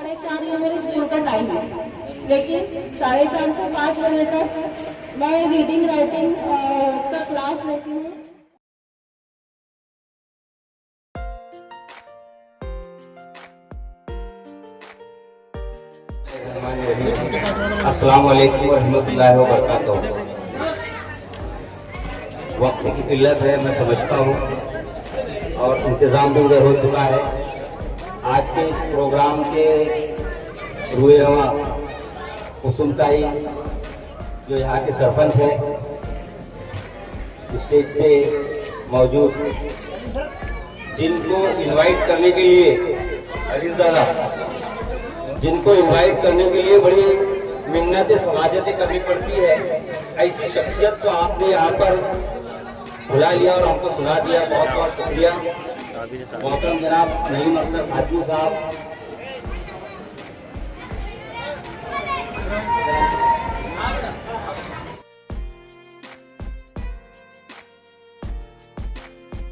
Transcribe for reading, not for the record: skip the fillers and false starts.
4:30 में मेरे स्कूल का टाइम है, लेकिन 4:30 से 5 बजे तक मैं रीडिंग राइटिंग का क्लास लेती हूँ। अस्सलाम वालेकुम रहमतुल्लाहि व बरकातहू। वक्त की किल्लत है, मैं समझता हूँ, और इंतज़ाम भी उधर हो चुका है। आज के इस प्रोग्राम के रुए रवा कुसुमताई जो यहाँ के सरपंच है, स्टेज पे मौजूद, जिनको इनवाइट करने के लिए अजीज़ादा, जिनको इनवाइट करने के लिए बड़ी मिन्नतें समाजतें करनी पड़ती है, ऐसी शख्सियत को आपने यहाँ पर बुला लिया और हमको सुना दिया। बहुत बहुत शुक्रिया। मोहतरम जनाब नईम अख्तर खातून साहब,